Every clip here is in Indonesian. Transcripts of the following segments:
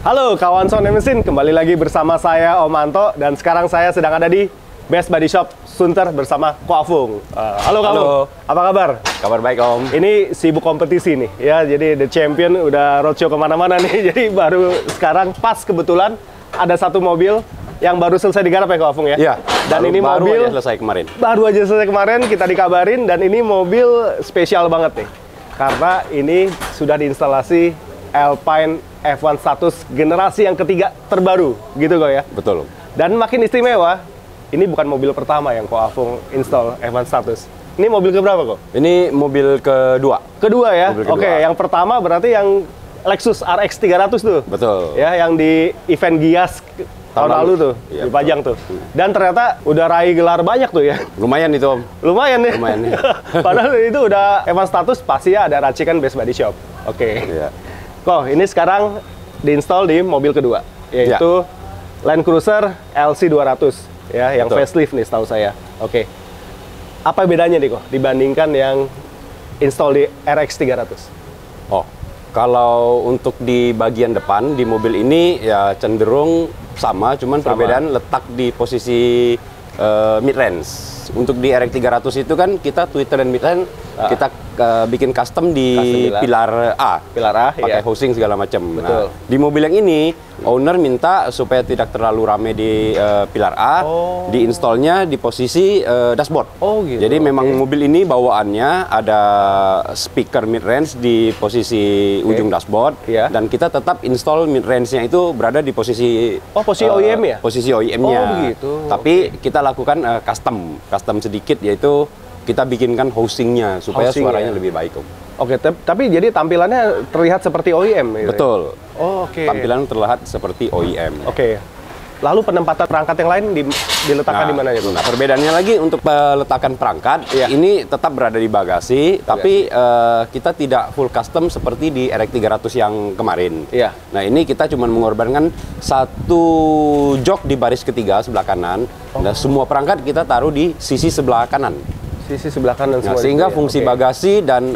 Halo kawan Sound Mesin, kembali lagi bersama saya Om Anto dan sekarang saya sedang ada di Best Body Shop Sunter bersama Ko Afung. Halo Kamu, apa kabar? Kabar baik Om. Ini sibuk kompetisi nih, ya. Jadi The Champion udah roadshow kemana-mana nih. Jadi baru sekarang pas kebetulan ada satu mobil yang baru selesai digarap ya Ko Afung ya. Iya. Dan ini baru mobil aja selesai kemarin. Baru aja selesai kemarin kita dikabarin dan ini mobil spesial banget nih. Karena ini sudah diinstalasi Alpine F1 status generasi yang ketiga terbaru, gitu kok ya. Betul. Dan makin istimewa, ini bukan mobil pertama yang Ko Afung install F1 status. Ini mobil keberapa kok? Ini mobil kedua. Kedua ya? Mobil kedua. Oke, yang pertama berarti yang Lexus RX 300 tuh. Betul. Ya, yang di event Gias tahun lalu tuh, iya, dipajang tuh. Dan ternyata udah raih gelar banyak tuh ya. Lumayan itu Om. Lumayan ya? Lumayan ya. Padahal itu udah F1 status, pasti ya ada racikan Best Body Shop. Oke. Iya. Kok, ini sekarang diinstal di mobil kedua, yaitu Land Cruiser LC 200, ya, yang Betul. facelift nih setahu saya. Oke. Apa bedanya nih kok dibandingkan yang install di RX 300? Oh, kalau untuk di bagian depan di mobil ini ya cenderung sama, cuman perbedaan letak di posisi mid range. Untuk di RX 300 itu kan kita Twitter dan mid range kita bikin custom di pilar A. Pilar A, pakai housing segala macam. Betul. Nah, di mobil yang ini owner minta supaya tidak terlalu rame di pilar A, diinstalnya di posisi dashboard. Oh gitu. Jadi memang mobil ini bawaannya ada speaker mid range di posisi ujung dashboard, dan kita tetap install mid range-nya itu berada di posisi posisi OEM ya? Posisi OEM-nya. Oh begitu. Tapi kita lakukan custom sedikit, yaitu kita bikinkan housingnya supaya suaranya lebih baik Om. Oke, tapi jadi tampilannya terlihat seperti OEM gitu. Betul. Oh, oke. Tampilan terlihat seperti OEM. Oke. Lalu penempatan perangkat yang lain diletakkan di mana ya, Bang? Nah, perbedaannya lagi untuk peletakan perangkat, ini tetap berada di bagasi, tapi kita tidak full custom seperti di RX 300 yang kemarin. Iya. Nah, ini kita cuma mengorbankan satu jok di baris ketiga sebelah kanan, dan semua perangkat kita taruh di sisi sebelah kanan. Sisi sebelah kanan semua. Sehingga fungsi bagasi dan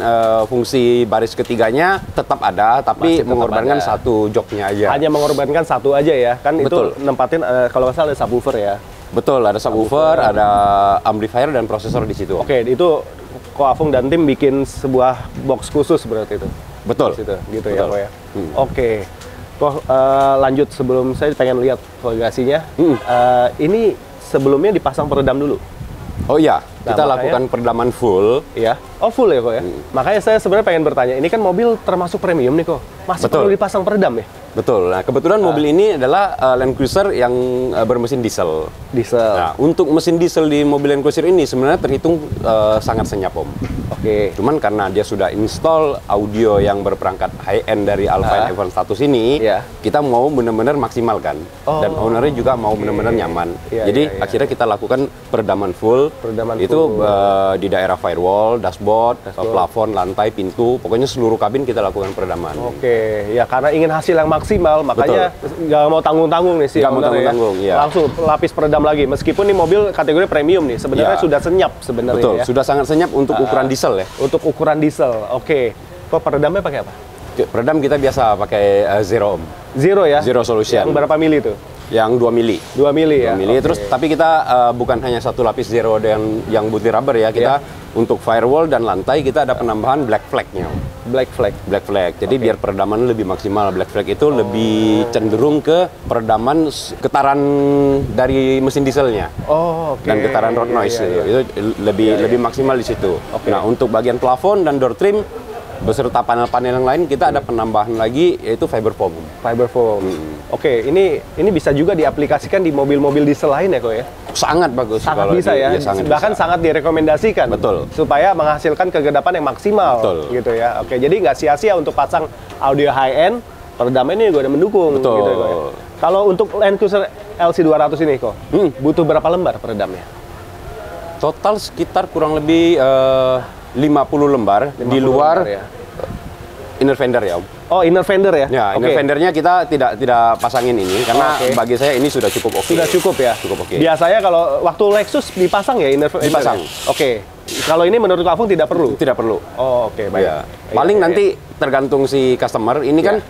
fungsi baris ketiganya tetap ada, tapi mengorbankan satu joknya aja. Hanya mengorbankan satu aja ya, kan? Betul. Itu nempatin kalau nggak salah ada subwoofer ya. Betul, ada subwoofer, ada amplifier dan prosesor di situ. Oke, itu Ko Afung dan tim bikin sebuah box khusus berarti itu. Betul. Gitu ya, Ko ya. Oke. Kok lanjut, sebelum saya pengen lihat bagasinya. Ini sebelumnya dipasang peredam dulu. Oh iya, kita lakukan peredaman full. Iya. Oh full ya kok ya? Makanya saya sebenarnya pengen bertanya, ini kan mobil termasuk premium nih kok. Masih perlu dipasang peredam ya? Betul. Nah, kebetulan mobil ini adalah Land Cruiser yang bermesin diesel. Diesel. Nah, untuk mesin diesel di mobil Land Cruiser ini sebenarnya terhitung sangat senyap Om. Oke. Cuman karena dia sudah install audio yang berperangkat high-end dari Alpine F1 status ini, kita mau benar-benar maksimalkan. Dan ownernya juga mau benar-benar nyaman. Jadi akhirnya kita lakukan peredaman full. Itu di daerah firewall, dashboard, plafon, lantai, pintu, pokoknya seluruh kabin kita lakukan peredaman. Oke, ya karena ingin hasil yang maksimal, makanya nggak mau tanggung-tanggung nih sih. Nggak mau tanggung-tanggung, ya. Langsung lapis peredam lagi. Meskipun ini mobil kategori premium nih, sebenarnya sudah senyap sebenarnya. Betul, ya. sudah sangat senyap untuk ukuran diesel ya. Untuk ukuran diesel, oke. Kok peredamnya pakai apa? Peredam kita biasa pakai Zero Om. Zero ya? Zero Solution. Yang berapa mili tuh? Yang 2 mili. 2 mili ya? 2 mili. Terus tapi kita bukan hanya satu lapis zero yang butir rubber ya. Kita untuk firewall dan lantai kita ada penambahan black flag-nya. Black flag. Black flag. Jadi biar peredaman lebih maksimal. Black flag itu lebih cenderung ke peredaman getaran dari mesin dieselnya. Dan getaran road noise itu lebih maksimal di situ. Nah, untuk bagian plafon dan door trim beserta panel-panel yang lain kita ada penambahan lagi, yaitu fiber foam. Fiber foam. Oke, ini bisa juga diaplikasikan di mobil-mobil diesel lain ya kok ya? Sangat bagus. Sangat bisa ya, bahkan sangat direkomendasikan. Betul. Supaya menghasilkan kegedapan yang maksimal. Betul. Gitu ya. Oke, jadi nggak sia-sia untuk pasang audio high-end, peredam ini juga udah mendukung. Betul. Gitu ya, kok ya. Kalau untuk Land Cruiser LC 200 ini kok, butuh berapa lembar peredamnya? Total sekitar kurang lebih 50 lembar di luar inner fender ya Om. Oh, inner fender ya? Ya, inner fendernya kita tidak pasangin ini karena bagi saya ini sudah cukup oke. Sudah cukup ya? Cukup oke. Biasanya kalau waktu Lexus dipasang ya inner fender? Dipasang. Oke. Kalau ini menurut Ko Afung tidak perlu? Tidak perlu. Oh, baik. Ya. Paling nanti tergantung si customer, ini kan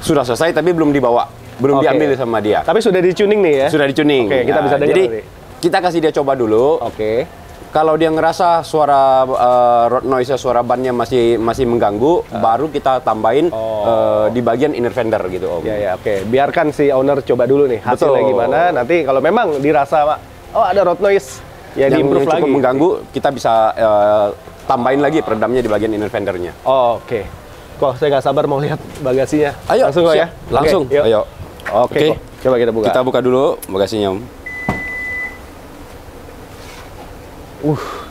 sudah selesai tapi belum dibawa. belum diambil sama dia. Tapi sudah di-tuning nih ya? Sudah di-tuning. Oke, kita bisa dengar. Jadi nanti. kita kasih dia coba dulu. Oke. Kalau dia ngerasa suara road noise, suara bannya masih mengganggu, baru kita tambahin di bagian inner fender gitu, Om. Ya, oke. Biarkan si owner coba dulu nih hasilnya gimana. Nanti kalau memang dirasa ada road noise ya di-improve lagi. Cukup mengganggu, kita bisa tambahin lagi peredamnya di bagian inner fendernya. Oke. Kok saya nggak sabar mau lihat bagasinya. Ayo, langsung kok ya. Langsung. Oke, ayo. Oke. Coba kita buka. Kita buka dulu bagasinya, Om.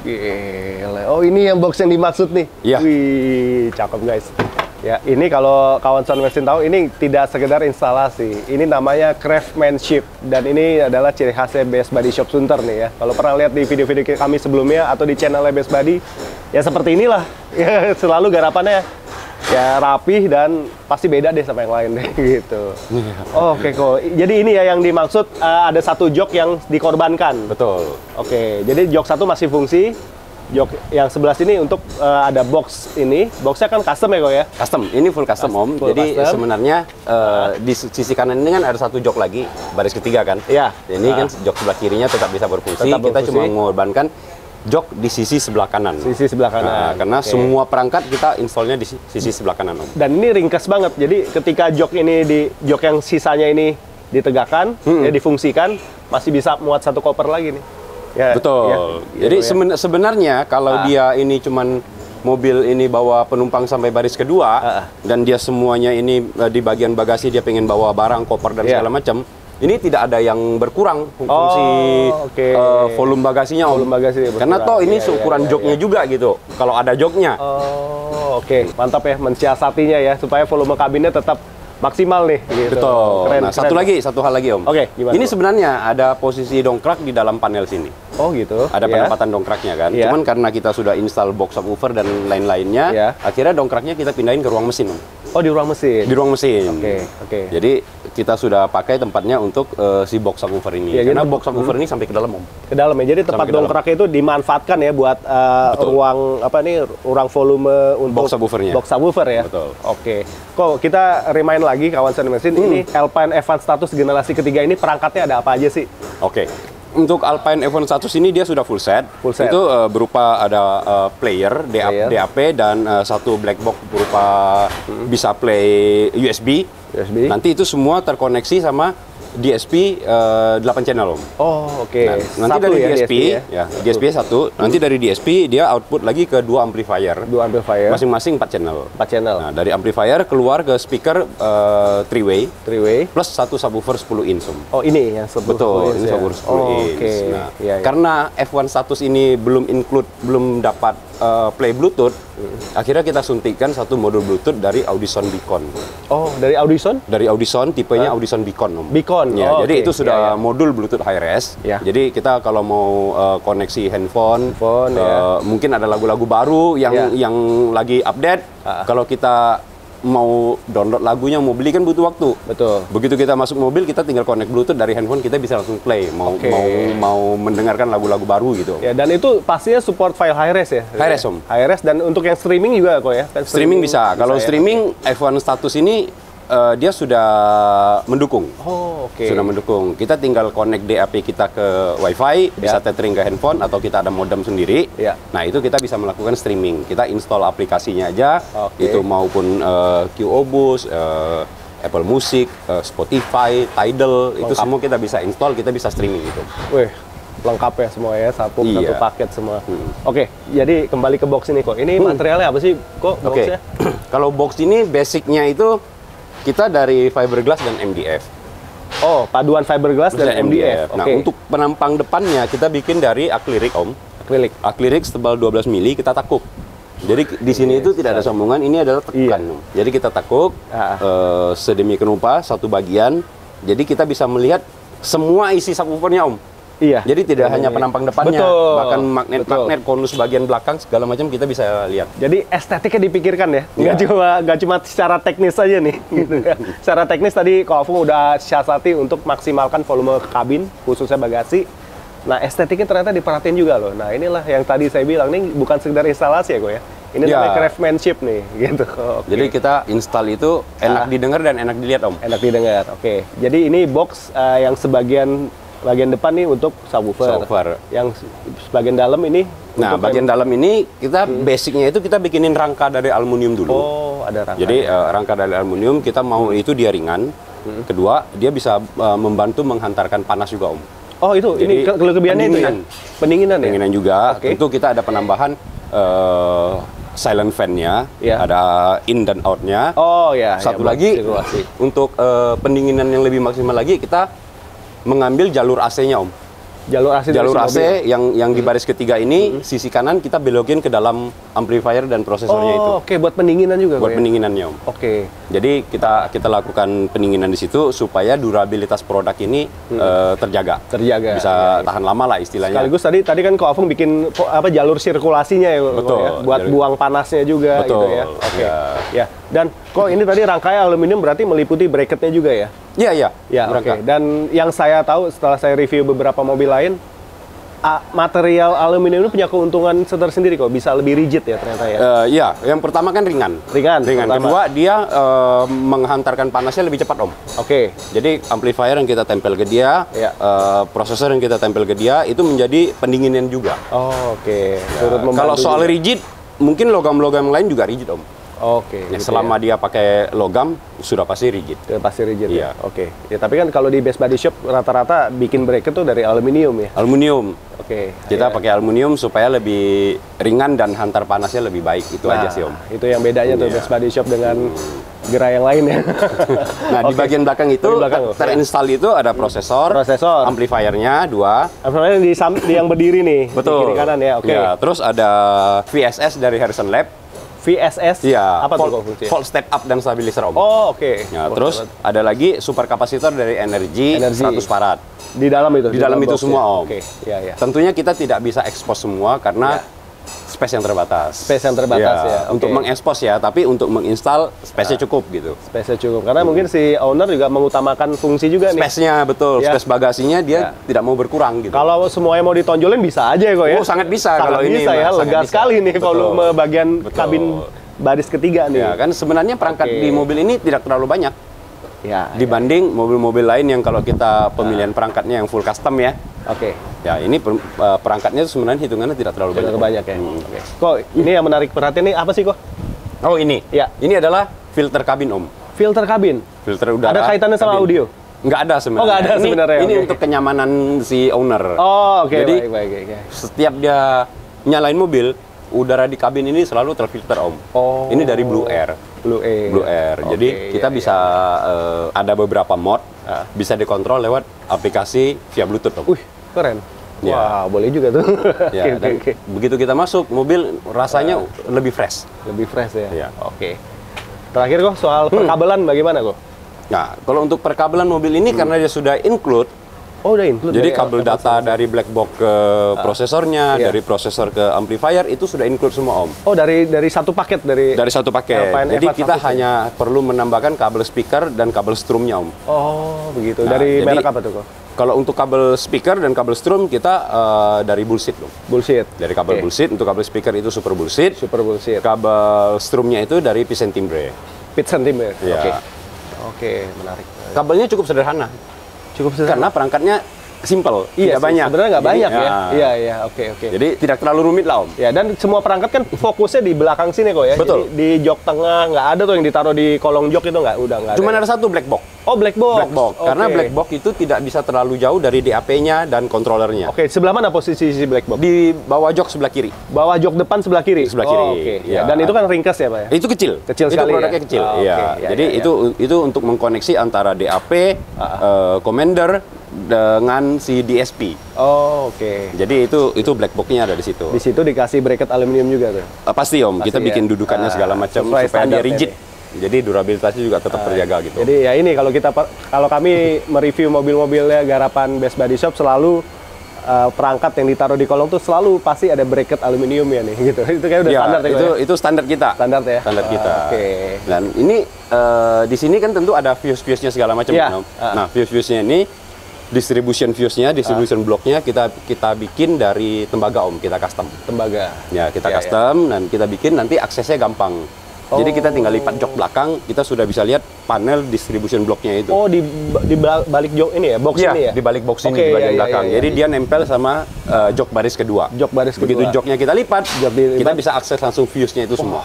Gila. Oh, ini yang box yang dimaksud nih. Iya. Wih, cakep guys. Ya, ini kalau kawan sound mesin tahu, ini tidak sekedar instalasi. Ini namanya craftsmanship. Dan ini adalah ciri khasnya Best Buddy Shop Sunter nih ya. Kalau pernah lihat di video-video kami sebelumnya atau di channelnya Best Buddy, ya seperti inilah. Ya, selalu garapannya ya rapih dan pasti beda deh sama yang lain deh gitu. Oke kok. Jadi ini ya yang dimaksud ada satu jok yang dikorbankan. Betul. Oke, jadi jok satu masih fungsi. Jok yang sebelah sini untuk ada box ini. Boxnya kan custom ya kok ya? Custom. Ini full custom, Om. Full Jadi custom. sebenarnya di sisi kanan ini kan ada satu jok lagi, baris ketiga kan? Iya. Ini kan jok sebelah kirinya tetap bisa berfungsi. Tetap Kita berfungsi. cuma mengorbankan jok di sisi sebelah kanan. Sisi sebelah kanan. Nah, karena semua perangkat kita installnya di sisi sebelah kanan, Om. Dan ini ringkas banget. Jadi ketika jok yang sisanya ini ditegakkan, ya difungsikan, masih bisa muat satu koper lagi nih. Ya, Betul. ya, Jadi gitu ya. sebenarnya kalau dia ini cuman mobil ini bawa penumpang sampai baris kedua dan dia semuanya ini di bagian bagasi dia pengen bawa barang, koper dan segala macam. Ini tidak ada yang berkurang fungsi volume bagasinya, Om. Volume bagasi berkurang. Karena toh ini seukuran joknya juga gitu. Kalau ada joknya. Oke. Mantap ya mensiasatinya ya supaya volume kabinnya tetap maksimal nih gitu. Betul. Keren, Nah, satu hal lagi, Om. Oke, gimana? Ini sebenarnya ada posisi dongkrak di dalam panel sini. Oh gitu. Ada penempatan dongkraknya kan. Iya. Cuman karena kita sudah install box subwoofer dan lain-lainnya, akhirnya dongkraknya kita pindahin ke ruang mesin, Om. Oh, di ruang mesin. Di ruang mesin. Oke. Jadi kita sudah pakai tempatnya untuk si box subwoofer ini. Ya, karena box subwoofer ini sampai ke dalam, Om. Ke dalam ya. Jadi tempat dongkraknya itu dimanfaatkan ya buat ruang volume untuk box subwoofernya. Box subwoofer ya. Betul. Oke. Kok kita remind lagi kawan sound mesin ini Alpine F1 status generasi ketiga ini perangkatnya ada apa aja sih? Oke. Untuk Alpine F1 status ini dia sudah full set. Full set. Itu berupa ada player, DAP dan satu black box berupa bisa play USB. Nanti itu semua terkoneksi sama DSP 8 channel, Om. Oh, oke. Nah, nanti dari DSP, DSP satu. Nanti dari DSP dia output lagi ke dua amplifier. Masing-masing 4 channel. 4 channel. Nah, dari amplifier keluar ke speaker 3-way plus satu subwoofer 10 inch, Om. Oh, ini yang Betul, ini subwoofer 10 inch. Nah, karena F1 status ini belum dapat play Bluetooth, akhirnya kita suntikan satu modul Bluetooth dari Audison Beacon. Oh, dari Audison? Dari Audison, tipenya Audison Beacon, Om. Beacon. Ya, jadi itu sudah modul Bluetooth high res. Jadi kita kalau mau koneksi handphone mungkin ada lagu-lagu baru yang lagi update. Kalau kita mau download lagunya, mau beli kan butuh waktu. Betul. Begitu kita masuk mobil, kita tinggal connect Bluetooth dari handphone, kita bisa langsung play. Mau mendengarkan lagu-lagu baru gitu. Ya, dan itu pastinya support file high res ya? High res, Om. High res, dan untuk yang streaming juga kok ya? Kan streaming bisa. Kalau streaming F1 status ini dia sudah mendukung. Oh, oke. Sudah mendukung. Kita tinggal connect DAP kita ke WiFi, bisa tethering ke handphone atau kita ada modem sendiri. Nah, itu kita bisa melakukan streaming. Kita install aplikasinya aja, itu maupun QOBus, Apple Music, Spotify, Tidal, itu semua kita bisa install, kita bisa streaming gitu. Wih, lengkap ya semua ya, satu paket semua. Oke, jadi kembali ke box ini kok. Ini materialnya apa sih kok boxnya? Kalau box ini basicnya itu kita dari fiberglass dan MDF. Oh, paduan fiberglass dan MDF. Nah, untuk penampang depannya kita bikin dari akrilik, Om. Akrilik setebal 12 mili kita takuk. Jadi di sini itu tidak ada sambungan, ini adalah tekukan. Jadi kita takuk sedemikian rupa satu bagian. Jadi kita bisa melihat semua isi subwoofernya, Om. Jadi tidak hanya penampang depannya, bahkan magnet-magnet, konus bagian belakang segala macam kita bisa lihat. Jadi estetiknya dipikirkan ya, nggak cuma secara teknis saja nih. Gitu ya. Secara teknis tadi Ko Afung udah siasati untuk maksimalkan volume kabin, khususnya bagasi. Nah, estetiknya ternyata diperhatiin juga loh. Nah, inilah yang tadi saya bilang, ini bukan sekedar instalasi ya kok ya. Ini namanya craftsmanship nih, gitu. Okay. Jadi kita install itu enak didengar dan enak dilihat, Om. Enak didengar, oke. Jadi ini box yang bagian depan nih untuk subwoofer. Yang bagian dalam ini. Nah, bagian dalam ini kita basicnya itu kita bikinin rangka dari aluminium dulu. Oh, ada rangka. Jadi rangka dari aluminium kita mau itu dia ringan. Kedua, dia bisa membantu menghantarkan panas juga, Om. Oh, itu. Jadi, ini kelebihannya ini ya? Pendinginan ya? Pendinginan juga. Tentu kita ada penambahan silent fan-nya, ada in dan out-nya. Oh ya. Satu lagi untuk pendinginan yang lebih maksimal lagi kita mengambil jalur AC-nya, Om. Jalur AC yang di baris ketiga ini sisi kanan kita belokin ke dalam amplifier dan prosesornya itu. Oke, buat pendinginan juga. Buat pendinginannya, Om. Oke. Jadi kita lakukan pendinginan di situ supaya durabilitas produk ini terjaga. Bisa tahan lama lah istilahnya. Sekaligus tadi kan Ko Afung bikin jalur sirkulasinya ya, betul, ya? Buat buang panasnya juga betul, gitu ya. Oke. Ya. Dan kok ini tadi rangkaian aluminium berarti meliputi bracketnya juga ya? Iya. Ya, oke. Dan yang saya tahu setelah saya review beberapa mobil lain, material aluminium ini punya keuntungan tersendiri kok, bisa lebih rigid ya ternyata ya. Iya, yang pertama kan ringan. Kedua, dia menghantarkan panasnya lebih cepat, Om. Oke. Jadi amplifier yang kita tempel ke dia, prosesor yang kita tempel ke dia itu menjadi pendinginan juga. Oh, oke. Kalau soal rigid, mungkin logam-logam lain juga rigid, Om. Oke. Ya, gitu selama dia pakai logam sudah pasti rigid. Pasti rigid ya. Oke. Ya, tapi kan kalau di Best Body Shop rata-rata bikin bracket tuh dari aluminium ya. Aluminium. Oke. Kita pakai aluminium supaya lebih ringan dan hantar panasnya lebih baik. Itu aja sih, Om. Itu yang bedanya tuh Best Body Shop dengan gerai yang lain ya. Nah, di bagian belakang itu terinstall itu ada prosesor, amplifiernya 2. Amplifier yang berdiri nih. Betul. Di kiri kanan ya. Oke. Ya, terus ada VSS dari Harrison Lab. VSS? Iya, apa tuh fungsinya? Volt step up dan stabilizer, Om. Oh, oke. Ya, terus ada lagi super kapasitor dari Energy 100 farad. Di dalam itu? Di dalam itu semua, Om. Oke, iya. Tentunya kita tidak bisa ekspos semua karena space yang terbatas. Space yang terbatas ya. Untuk mengekspos ya, tapi untuk menginstal space-nya cukup gitu. Space-nya cukup. Karena mungkin si owner juga mengutamakan fungsi juga nih. Space-nya betul, space bagasinya dia tidak mau berkurang gitu. Kalau semuanya mau ditonjolin bisa aja kok ya. Oh, sangat bisa kalau ini. Sangat bisa ya, lega sekali nih volume bagian kabin baris ketiga nih. Ya, kan sebenarnya perangkat di mobil ini tidak terlalu banyak. Ya, dibanding mobil-mobil lain yang kalau kita pemilihan perangkatnya yang full custom ya. Oke. Ya, ini perangkatnya sebenarnya hitungannya tidak terlalu banyak ya. Kok ini yang menarik perhatian nih apa sih kok? Oh, ini. Ya. Ini adalah filter kabin, Om. Filter kabin. Filter udara. Ada kaitannya sama audio? Nggak ada sebenarnya. Oh, nggak ada sebenarnya. Ini untuk kenyamanan si owner. Oh, oke. Jadi baik. setiap dia nyalain mobil, udara di kabin ini selalu terfilter, Om. Oh. Ini dari Blue Air. Blue Air. Jadi kita bisa ada beberapa mod, bisa dikontrol lewat aplikasi via Bluetooth, Om. Wih, keren. Wah, boleh juga tuh. Ya, begitu kita masuk, mobil rasanya lebih fresh. Lebih fresh ya? Oke. Terakhir kok, soal perkabelan bagaimana kok? Nah, kalau untuk perkabelan mobil ini karena dia sudah include. Oh, udah include. Jadi kabel data dari black box ke prosesornya, dari prosesor ke amplifier itu sudah include semua, Om. Oh, dari satu paket dari satu paket. Jadi kita hanya perlu menambahkan kabel speaker dan kabel strumnya, Om. Oh, begitu. Dari merek apa tuh kok? Kalau untuk kabel speaker dan kabel strum kita dari Bullshit, loh. Bullshit. Dari kabel Bullshit. Untuk kabel speaker itu Super Bullshit. Super Bullshit. Kabel strumnya itu dari Pitts & Timbre. Pitts & Timbre. Ya. Oke, menarik. Kabelnya cukup sederhana. Karena perangkatnya simple, tidak banyak. Sebenarnya nggak banyak ya. Iya, oke. Jadi tidak terlalu rumit lah, Om. Ya, dan semua perangkat kan fokusnya di belakang sini kok ya. Betul. Jadi di jok tengah nggak ada tuh yang ditaruh di kolong jok itu nggak ada. Cuman ada satu black box. Oh, black box. Karena black box itu tidak bisa terlalu jauh dari DAP-nya dan kontrolernya. Oke, sebelah mana posisi si black box? Di bawah jok sebelah kiri. Bawah jok depan sebelah kiri. Sebelah kiri. Oke. Ya. Dan itu kan ringkas ya, Pak ya? Itu kecil. Kecil sekali. Itu produknya kecil. Iya. Jadi itu untuk mengkoneksi antara DAP, Commander dengan si DSP. Oh, oke. Jadi itu black box-nya ada di situ. Di situ dikasih bracket aluminium juga tuh. Pasti, Om. Kita bikin dudukannya segala macam supaya dia rigid. Jadi durabilitasnya juga tetap terjaga gitu. Jadi ya ini kalau kami mereview mobil-mobilnya garapan Best Body Shop selalu perangkat yang ditaruh di kolong tuh selalu pasti ada bracket aluminium ya nih gitu. Itu kayak udah standar ya. Itu standar kita. Standar ya. Standar kita. Oke. Dan ini di sini kan tentu ada fuse-fuse-nya segala macam, Om. Nah, fuse-fuse-nya ini distribution fuse-nya, distribution block-nya kita bikin dari tembaga Om, kita custom. Tembaga. Ya, kita custom dan kita bikin nanti aksesnya gampang. Jadi kita tinggal lipat jok belakang, kita sudah bisa lihat panel distribution block-nya itu. Oh, di balik jok ini ya, box ini ya? Di balik box ini, di bagian belakang. Jadi dia nempel sama jok baris kedua. Jok baris kedua. Begitu joknya kita lipat, kita bisa akses langsung fuse-nya itu semua.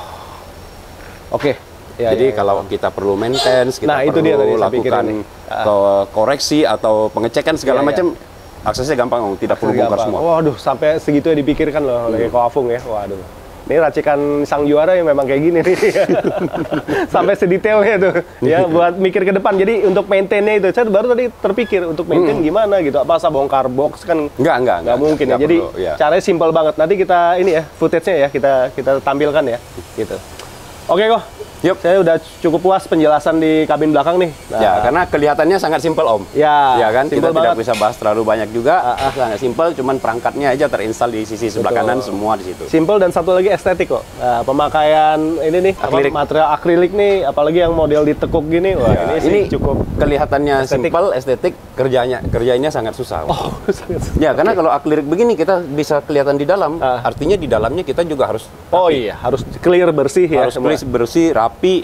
Oke. Jadi kalau kita perlu maintenance, kita perlu lakukan koreksi atau pengecekan segala macam, aksesnya gampang, tidak perlu bongkar semua. Waduh, sampai segitu ya dipikirkan loh, kayak Koafung ya. Waduh. Ini racikan sang juara yang memang kayak gini nih. Sampai sedetailnya tuh. Ya, buat mikir ke depan. Jadi untuk maintain-nya itu, saya baru tadi terpikir untuk maintain gimana gitu. Masa bongkar box kan nggak mungkin ya. Jadi caranya simpel banget. Nanti kita ini ya, footage-nya ya, kita tampilkan ya. Gitu. Oke kok. Yup, saya udah cukup puas penjelasan di kabin belakang nih. Nah, ya, karena kelihatannya sangat simpel Om. Ya kan, kita tidak bisa bahas terlalu banyak juga. Sangat simpel, cuman perangkatnya aja terinstal di sisi sebelah kanan semua di situ. Simpel dan satu lagi estetik kok. Nah, pemakaian ini nih, material akrilik nih, apalagi yang model ditekuk gini, wah ini cukup kelihatannya simpel, estetik, kerjanya sangat susah. Oh, sangat susah. Ya, karena kalau akrilik begini kita bisa kelihatan di dalam, artinya di dalamnya kita juga harus harus clear bersih ya. Harus clear bersih, rapi,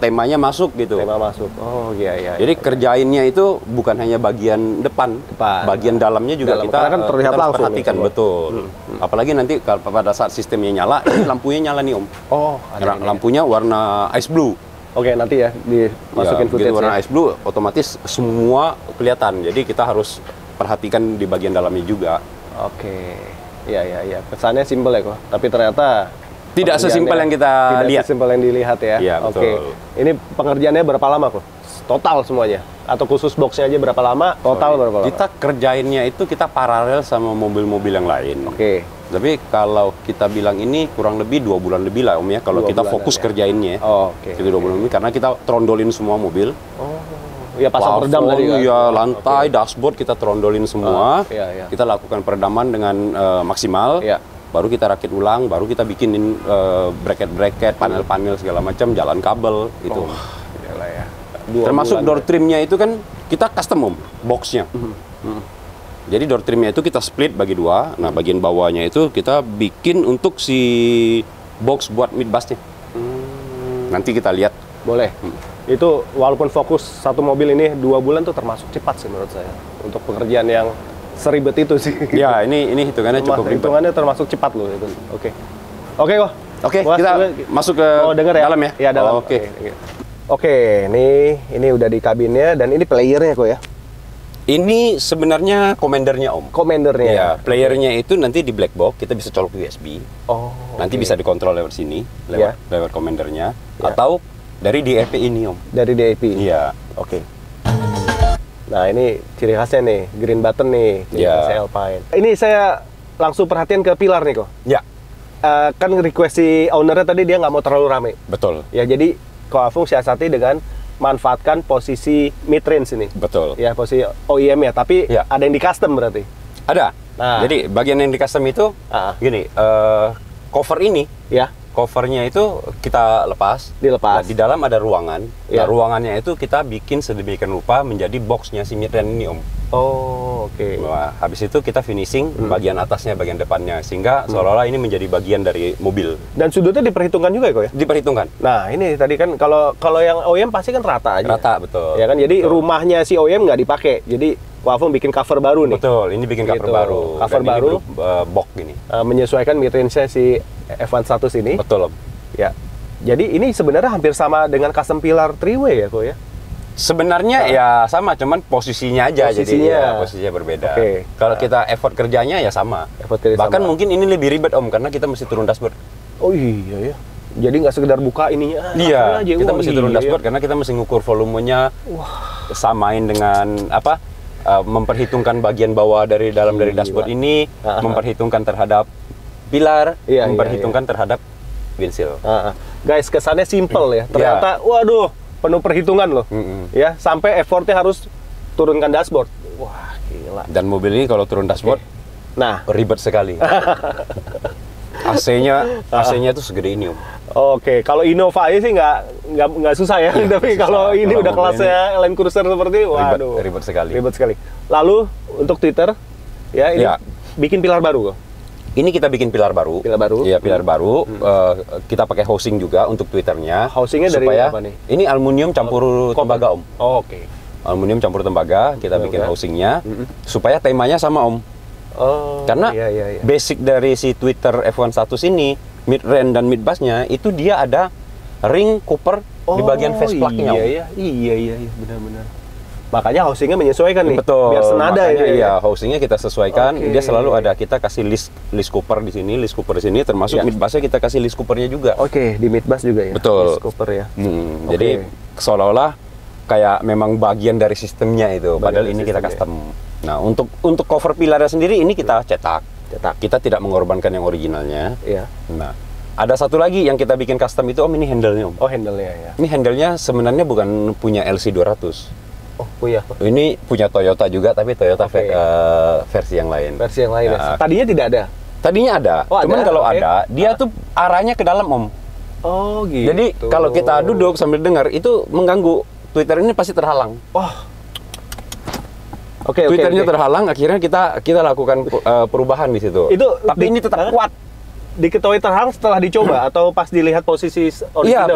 temanya masuk gitu. Tema masuk. Oh iya. Jadi kerjainnya itu bukan hanya bagian depan. Bagian dalamnya juga kita kan terlihat kita langsung. Perhatikan betul. Apalagi nanti pada saat sistemnya nyala, ini lampunya nyala nih Om. Oh, lampunya warna ice blue. Oke, nanti ya dimasukin footage. Warna ice blue, otomatis semua kelihatan. Jadi kita harus perhatikan di bagian dalamnya juga. Oke. Iya. Pesannya simpel ya kok. Tapi ternyata tidak sesimpel yang kita lihat. Tidak sesimpel yang dilihat ya. Iya, betul. Ini pengerjaannya berapa lama kok? Total semuanya? Atau khusus boxnya aja berapa lama? Total berapa lama? Kita kerjainnya itu kita paralel sama mobil-mobil yang lain. Oke. Tapi kalau kita bilang ini kurang lebih 2 bulan lebih lah Om ya. Kalau kita fokus kerjainnya. Oke. Jadi 2 bulan lebih karena kita trondolin semua mobil. Oh. Ya pasang peredam tadi kan? Ya, lantai, dashboard kita trondolin semua. Kita lakukan peredaman dengan maksimal. Baru kita rakit ulang, baru kita bikinin bracket-bracket, panel-panel segala macam, jalan kabel gitu. Ya. Termasuk door trimnya itu kan kita custom Om, boxnya. Jadi door trimnya itu kita split bagi 2. Nah, bagian bawahnya itu kita bikin untuk si box buat midbusnya. Nanti kita lihat. Boleh. Itu walaupun fokus satu mobil ini 2 bulan tuh termasuk cepat sih menurut saya. Untuk pekerjaan yang seribet itu sih. Ya, ini hitungannya cukup ribet. Hitungannya termasuk cepat loh itu. Oke kok. Oke, kita masuk ke dalam ya? Iya, dalam. Oke, ini udah di kabinnya dan ini playernya kok ya? Ini sebenarnya commandernya Om. Commandernya? Ya, playernya itu nanti di black box, kita bisa colok USB. Nanti bisa dikontrol lewat sini, lewat commandernya. Atau dari DAP ini Om. Dari DAP? Iya. Oke. Nah, ini ciri khasnya nih, green button nih, ciri khasnya Alpine. Ini saya langsung perhatian ke pilar nih kok. Ya. Kan request si ownernya tadi dia nggak mau terlalu rame. Betul. Ya, jadi Koafung siasati dengan manfaatkan posisi mid-range ini. Betul. Ya, posisi OEM ya, tapi ada yang di custom berarti? Ada. Nah. Jadi bagian yang di custom itu, gini, cover ini, covernya itu kita lepas. Dilepas. Nah, di dalam ada ruangan. Nah, ruangannya itu kita bikin sedemikian rupa menjadi boxnya si mid-range ini Om. Oh, oke. Nah, habis itu kita finishing bagian atasnya, bagian depannya, sehingga seolah-olah ini menjadi bagian dari mobil. Dan sudutnya diperhitungkan juga ya kok ya? Diperhitungkan. Nah, ini tadi kan kalau yang OEM pasti kan rata aja. Rata, betul. Ya kan, jadi rumahnya si OEM nggak dipakai. Jadi Koafung bikin cover baru nih. Betul, ini bikin cover baru. Cover baru, box gini. Menyesuaikan mid-range-nya si F100 ini. Betul Om. Ya. Jadi ini sebenarnya hampir sama dengan custom pilar 3-way ya kok ya? Sebenarnya ya sama, cuman posisinya aja posisinya berbeda. Kalau kita effort kerjanya ya sama. Bahkan mungkin ini lebih ribet Om, karena kita mesti turun dashboard. Oh iya ya. Jadi nggak sekedar buka ininya. Iya. Kita mesti turun dashboard karena kita mesti ngukur volumenya. Samain dengan memperhitungkan bagian bawah dari dalam dari dashboard ini, memperhitungkan terhadap pilar, memperhitungkan terhadap windshield. Guys, kesannya simple ya. Ternyata waduh, penuh perhitungan loh. Ya, sampai effortnya harus turunkan dashboard. Wah, gila. Dan mobil ini kalau turun dashboard, ribet sekali. AC-nya tuh segede ini Om. Oke, kalau Innova sih nggak susah ya. Tapi kalau ini udah kelasnya Land Cruiser seperti, waduh, ribet sekali. Ribet sekali. Lalu untuk Twitter, ya ini bikin pilar baru kok. Ini kita bikin pilar baru. Pilar baru. Iya, pilar baru. Kita pakai housing juga untuk Twitternya. Housingnya dari apa nih? Ini aluminium campur tembaga, Om. Oh, oke. Aluminium campur tembaga, kita bikin housingnya supaya temanya sama, Om. Oh. Karena basic dari si Twitter F1 status ini, mid range dan mid bassnya itu dia ada ring Cooper di bagian face plug-nya. Iya, benar-benar. Makanya housingnya menyesuaikan nih. Betul. Biar senada ya. Iya, housingnya kita sesuaikan. Dia selalu ada, kita kasih list Cooper di sini, list Cooper di sini, termasuk mid bassnya kita kasih list Coopernya juga. Oke, di mid bass juga ya. Betul. List Cooper ya. Jadi seolah-olah kayak memang bagian dari sistemnya itu. Padahal ini kita custom. Nah, untuk cover pilarnya sendiri ini kita cetak. Kita tidak mengorbankan yang originalnya. Iya. Nah, ada satu lagi yang kita bikin custom itu, Om, ini handle-nya, Om. Oh, handle-nya ya. Ini handle-nya sebenarnya bukan punya LC200. Oh, punya. Ini punya Toyota juga, tapi Toyota versi yang lain. Versi yang lain ya. Tadinya tidak ada? Tadinya ada. Cuman kalau ada, dia tuh arahnya ke dalam, Om. Oh, gitu. Jadi kalau kita duduk sambil dengar, itu mengganggu. Twitter ini pasti terhalang. Twitternya terhalang, akhirnya kita lakukan perubahan di situ. Tapi ini tetap kuat. Diketahui terhalang setelah dicoba atau pas dilihat posisi original? Iya,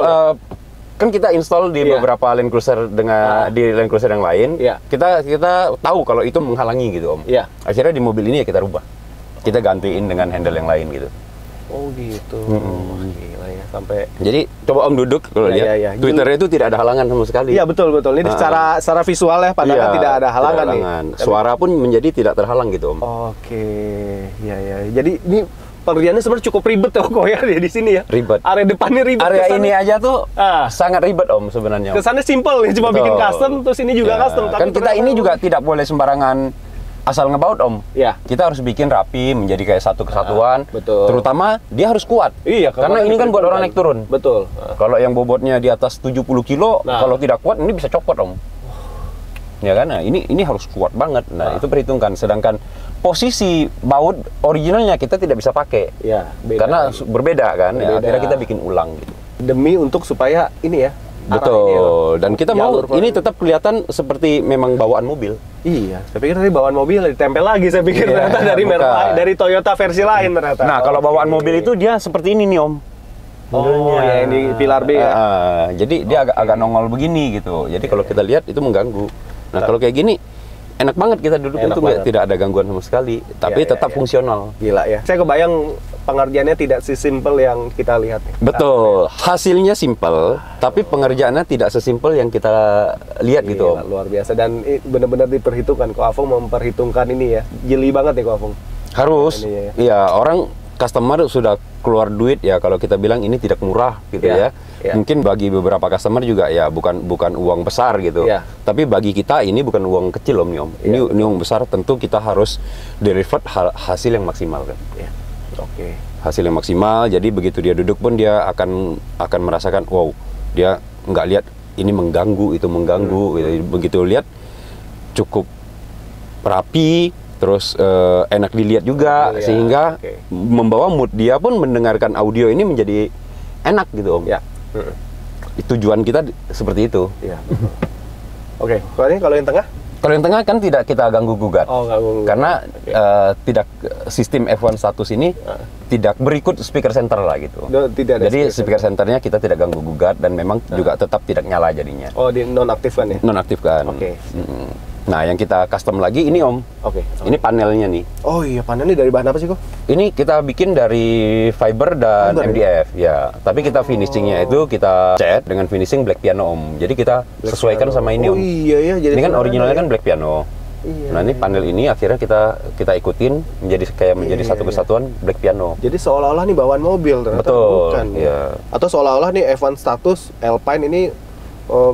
kan kita install di beberapa Land Cruiser di Land Cruiser yang lain. Kita tahu kalau itu menghalangi gitu, Om. Akhirnya di mobil ini ya kita rubah. Kita gantiin dengan handle yang lain gitu. Oh gitu. Gila ya, sampai. Jadi coba Om duduk kalau lihat. Twitter itu tidak ada halangan sama sekali. Iya, betul. Ini secara visual ya, padahal tidak ada halangan nih. Suara pun menjadi tidak terhalang gitu, Om. Oke. Iya. Jadi ini pengerjaannya sebenarnya cukup ribet kok ya di sini ya. Ribet. Area depannya ribet. Area ini aja tuh sangat ribet, Om, sebenarnya. Kesannya simple nih, cuma bikin custom, terus ini juga custom. Kan kita ini juga tidak boleh sembarangan asal ngebaut, Om. Iya. Kita harus bikin rapi, menjadi kayak satu kesatuan. Betul. Terutama dia harus kuat. Iya, karena ini kan buat orang naik turun. Betul. Kalau yang bobotnya di atas 70 kilo, kalau tidak kuat ini bisa copot, Om. Ya kan? Nah, ini harus kuat banget. Nah, itu perhitungkan. Sedangkan posisi baut originalnya kita tidak bisa pakai. Iya, karena berbeda kan. Ya, akhirnya kita bikin ulang gitu. Demi untuk supaya ini ya. Betul. Dan kita mau ini tetap kelihatan seperti memang bawaan mobil. Iya, saya pikir tadi bawaan mobil ditempel lagi, saya pikir ternyata dari Toyota versi lain ternyata. Nah, kalau bawaan mobil itu dia seperti ini nih, Om. Oh, ya ini pilar B ya. Jadi dia agak nongol begini gitu. Jadi kalau kita lihat itu mengganggu. Nah, kalau kayak gini enak banget kita duduk itu tidak ada gangguan sama sekali, tapi tetap fungsional. Gila ya. Saya kebayang pengerjaannya tidak sesimpel yang kita lihat. Betul. Hasilnya simpel, tapi pengerjaannya tidak sesimpel yang kita lihat gitu, Om. Luar biasa dan benar-benar diperhitungkan. Ko Afung memperhitungkan ini ya. Jeli banget ya Ko Afung. Harus. Iya, orang customer sudah keluar duit ya, kalau kita bilang ini tidak murah gitu ya. Mungkin bagi beberapa customer juga ya bukan uang besar gitu. Tapi bagi kita ini bukan uang kecil, Om. Ini uang besar, tentu kita harus deliver hasil yang maksimal kan. Hasil yang maksimal, jadi begitu dia duduk pun dia akan merasakan wow, dia nggak lihat ini mengganggu, itu mengganggu gitu. Begitu lihat cukup rapi, terus enak dilihat juga, sehingga membawa mood dia pun mendengarkan audio ini menjadi enak gitu, Om. Tujuan kita seperti itu. Kalau yang tengah? Kalau yang tengah kan tidak kita ganggu gugat. Karena tidak sistem F1 status ini tidak berikut speaker center lah gitu. Jadi speaker centernya kita tidak ganggu gugat dan memang juga tetap tidak nyala jadinya. Oh, di nonaktifkan ya? Nonaktifkan. Nah, yang kita custom lagi ini, Om. Ini panelnya nih. Oh iya, panelnya dari bahan apa sih, kok? Ini kita bikin dari fiber dan MDF, ya. Tapi kita finishingnya itu kita cat dengan finishing black piano, Om. Jadi kita sesuaikan sama ini, Om. Oh iya ya. Jadi ini kan originalnya kan black piano. Nah, ini panel ini akhirnya kita ikutin menjadi satu kesatuan black piano. Jadi seolah-olah nih bawaan mobil ternyata. Betul. Bukan ya. Atau seolah-olah nih F1 status Alpine ini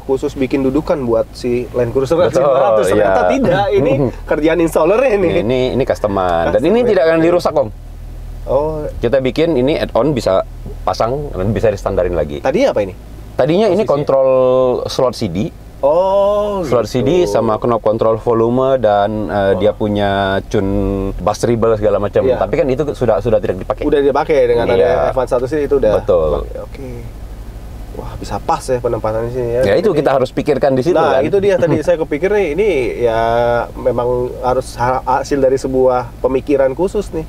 khusus bikin dudukan buat si Land Cruiser 200. Ternyata tidak, ini kerjaan installernya ini. Ini customer. Dan ini tidak akan dirusak, Om. Oh, kita bikin ini add-on, bisa pasang dan bisa distandarin lagi. Tadinya apa ini? Tadinya ini kontrol slot CD. Oh, slot CD sama knob kontrol volume dan dia punya tune bass treble segala macam. Tapi kan itu sudah tidak dipakai. Udah dipakai dengan ada F1 status itu udah. Betul. Oke. Wah, bisa pas ya penempatan di sini ya. Ya itu kita harus pikirkan di situ. Nah, kan? itu dia tadi saya kepikir nih, ini ya memang harus hasil dari sebuah pemikiran khusus nih.